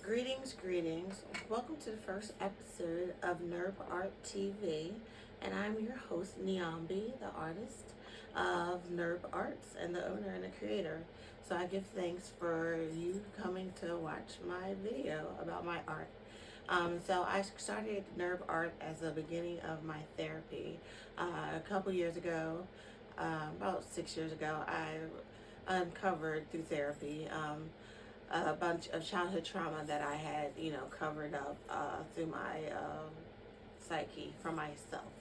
Greetings. Welcome to the first episode of NRWB Art TV, and I'm your host, Niam, the artist of NRWB Arts and the owner and the creator. So I give thanks for you coming to watch my video about my art. So I started NRWB Art as the beginning of my therapy. A couple years ago, about 6 years ago, I uncovered through therapy a bunch of childhood trauma that I had, covered up through my psyche for myself.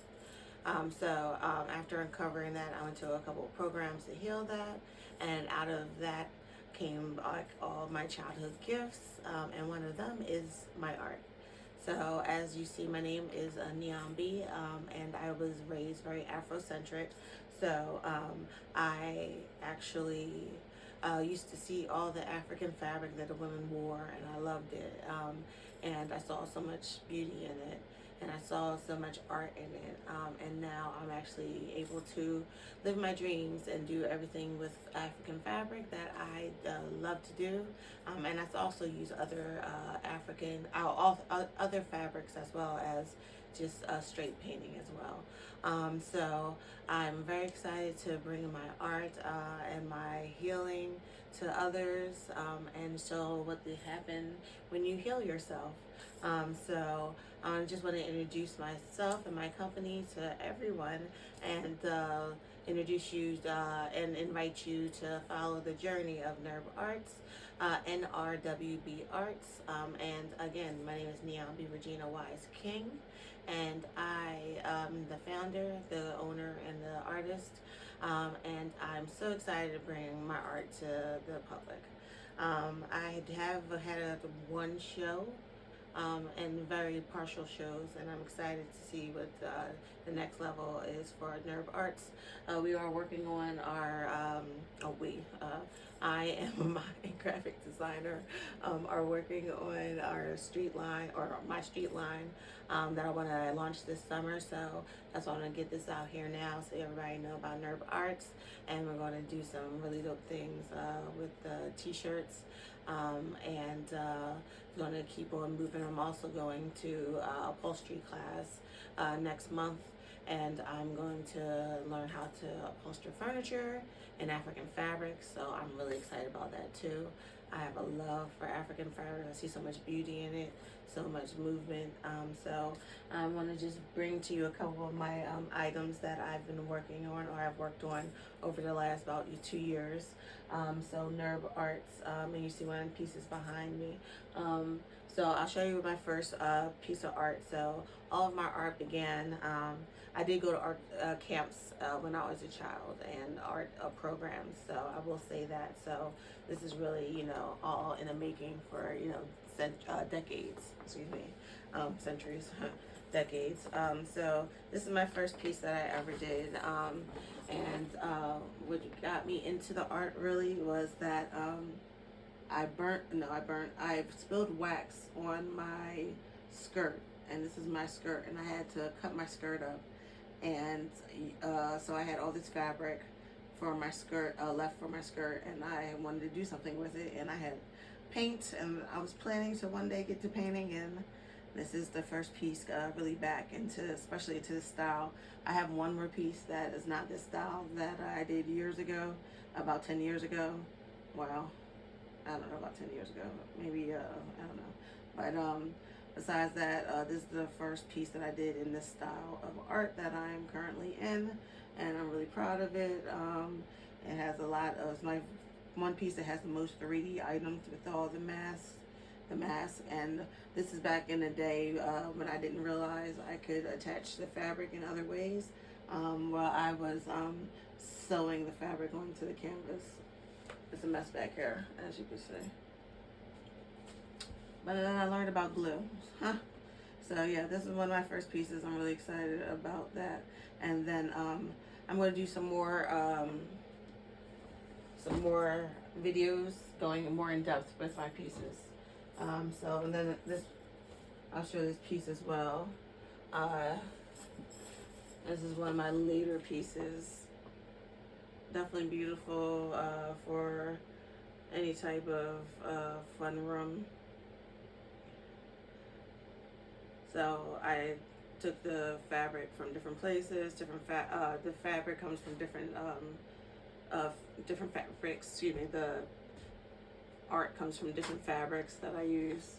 After uncovering that, I went to a couple of programs to heal that, and out of that came like all my childhood gifts, and one of them is my art. So as you see, my name is Niam, and I was raised very Afrocentric. So I actually used to see all the African fabric that the women wore, and I loved it. And I saw so much beauty in it, and I saw so much art in it. And now I'm actually able to live my dreams and do everything with African fabric that I love to do. And I also use other other fabrics as well as just straight painting as well. So I'm very excited to bring my art and my healing to others, and show what will happen when you heal yourself. So I just want to introduce myself and my company to everyone, and introduce you and invite you to follow the journey of NRWB.Arts, NRWB.Arts. And again, my name is Niam Regina Wise King, and I am the founder, the owner, and the artist. And I'm so excited to bring my art to the public. I have had one show, and very partial shows, and I'm excited to see what the next level is for NRWB.Arts. We are working on our, I am my graphic designer, are working on our street line, or my street line, that I want to launch this summer. So that's why I'm going to get this out here now so everybody know about NRWB.Arts. And we're going to do some really dope things with the t-shirts, and going to keep on moving. I'm also going to upholstery class next month, and I'm going to learn how to upholster furniture in African fabrics. So I'm really excited about that too. I have a love for African fabric. I see so much beauty in it, so much movement. So I want to just bring to you a couple of my items that I've been working on, or I've worked on over the last about 2 years. So NRWB.Arts, and you see one of the pieces behind me. So I'll show you my first piece of art. So all of my art began, I did go to art camps when I was a child, and art programs, so I will say that. So this is really, all in the making for, decades, centuries, decades. So this is my first piece that I ever did, and what got me into the art really was that I spilled wax on my skirt, and this is my skirt, and I had to cut my skirt up, and so I had all this fabric for my skirt, left for my skirt, and I wanted to do something with it, and I had paint, and I was planning to one day get to painting, and this is the first piece really back into, especially to this style. I have one more piece that is not this style that I did years ago, about 10 years ago. Wow. I don't know, about 10 years ago, maybe, I don't know. But besides that, this is the first piece that I did in this style of art that I'm currently in, and I'm really proud of it. It has a lot of, it's my one piece that has the most 3D items with all the masks, and this is back in the day when I didn't realize I could attach the fabric in other ways, while I was sewing the fabric onto the canvas. It's a mess back here, as you can see. But then I learned about glue. So yeah, this is one of my first pieces. I'm really excited about that. And then I'm going to do some more videos going more in depth with my pieces. So, and then I'll show this piece as well. This is one of my later pieces. Definitely beautiful for any type of fun room. So I took the fabric from different places. The fabric comes from different fabrics. Excuse me. The art comes from different fabrics that I use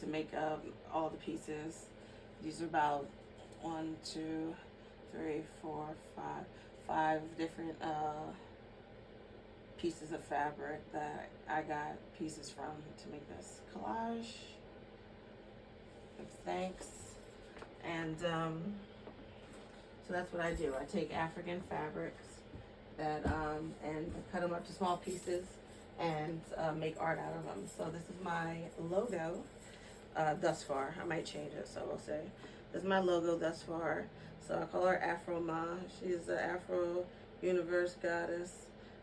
to make all the pieces. These are about 1, 2, 3, 4, 5 different pieces of fabric that I got pieces from to make this collage. Give thanks. And so that's what I do. I take African fabrics that and cut them up to small pieces and make art out of them. So this is my logo thus far. I might change it, so we'll see. This is my logo thus far. So I call her Afro Ma. She's the Afro universe goddess.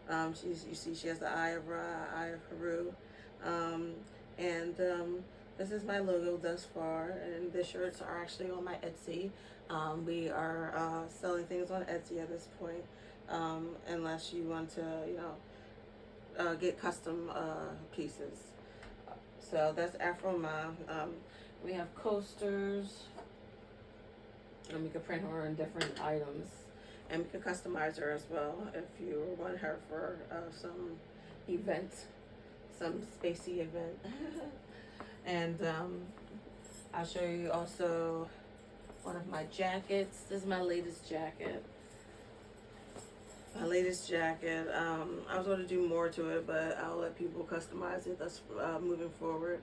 You see, she has the eye of Ra, eye of Haru. This is my logo thus far, and the shirts are actually on my Etsy. We are selling things on Etsy at this point, unless you want to, get custom pieces. So that's Afro Ma. We have coasters, and we can print her in different items, and we can customize her as well if you want her for some event, some spacey event. And I'll show you also one of my jackets. This is my latest jacket. I was going to do more to it, but I'll let people customize it. That's moving forward.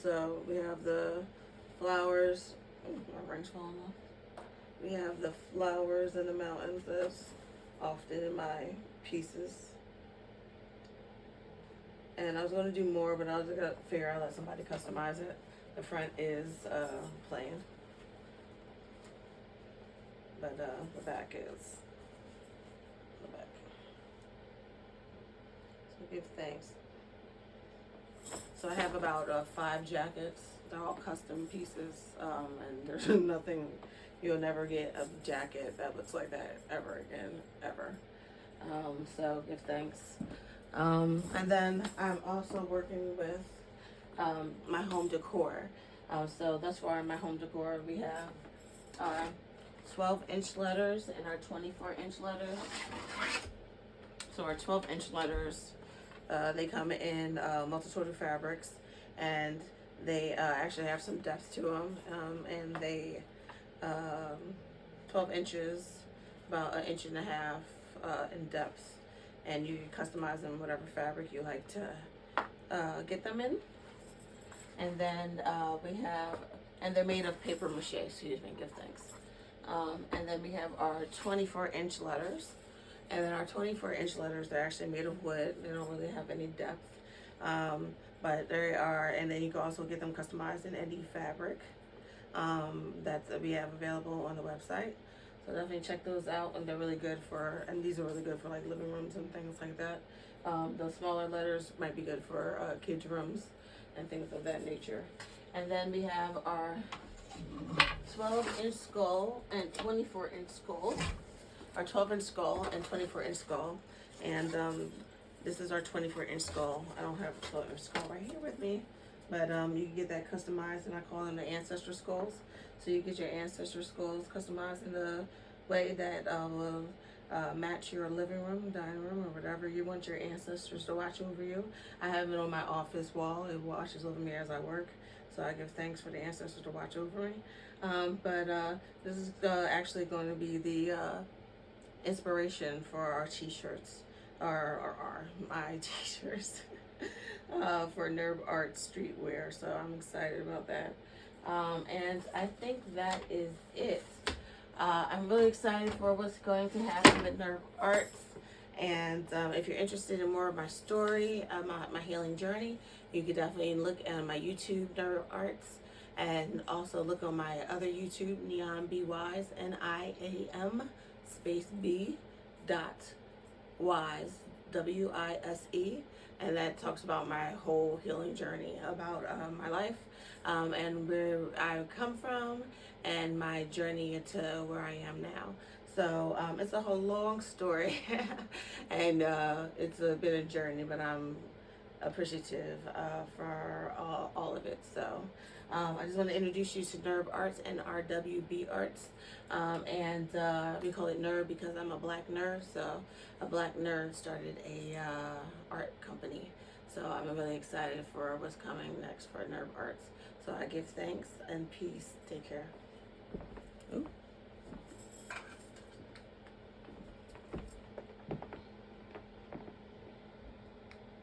So we have the flowers. My ring's falling off. We have the flowers in the mountains that's often in my pieces. And I was going to do more, but I was going to figure out, let somebody customize it. The front is plain, but the back is the back. So give thanks. So I have about 5 jackets. They're all custom pieces, and there's nothing, you'll never get a jacket that looks like that ever again, ever. So give thanks. And then I'm also working with my home decor. So thus far in my home decor, we have our 12-inch letters and our 24-inch letters. So our 12-inch letters, they come in multi-sorted fabrics, and they actually have some depth to them. And they 12 inches, about 1.5 inches in depth. And you can customize them whatever fabric you like to get them in. And then and they're made of paper mache, excuse me, give thanks. And then we have our 24-inch letters. And then our 24-inch letters, they're actually made of wood. They don't really have any depth. But they are, and then you can also get them customized in any fabric that we have available on the website. So definitely check those out, and they're really good for, and these are really good for like living rooms and things like that. The smaller letters might be good for kids' rooms and things of that nature. And then we have our 12-inch skull and 24-inch skull, our 12-inch skull and 24-inch skull. And this is our 24-inch skull. I don't have a 12-inch skull right here with me, but you can get that customized, and I call them the ancestor skulls. So you get your ancestor skulls customized in the way that will match your living room, dining room, or whatever you want your ancestors to watch over you. I have it on my office wall. It watches over me as I work. So I give thanks for the ancestors to watch over me. This is actually going to be the inspiration for our t-shirts, or my t-shirts for NRWB.Arts streetwear. So I'm excited about that. And I think that is it. I'm really excited for what's going to happen with NRWB.Arts. And if you're interested in more of my story, my healing journey, you can definitely look at my YouTube, NRWB.Arts, and also look on my other YouTube, Niam B-Wise, Niam space B dot Wise, W-I-S-E. And that talks about my whole healing journey, about my life, and where I come from, and my journey to where I am now. So it's a whole long story, and it's been a journey, but I'm appreciative for all of it. it. So I just want to introduce you to NRWB.Arts, NRWB.Arts, and we call it nerd because I'm a black nerd. So a black nerd started a art company. So I'm really excited for what's coming next for NRWB.Arts. So I give thanks and peace. Take care. Ooh.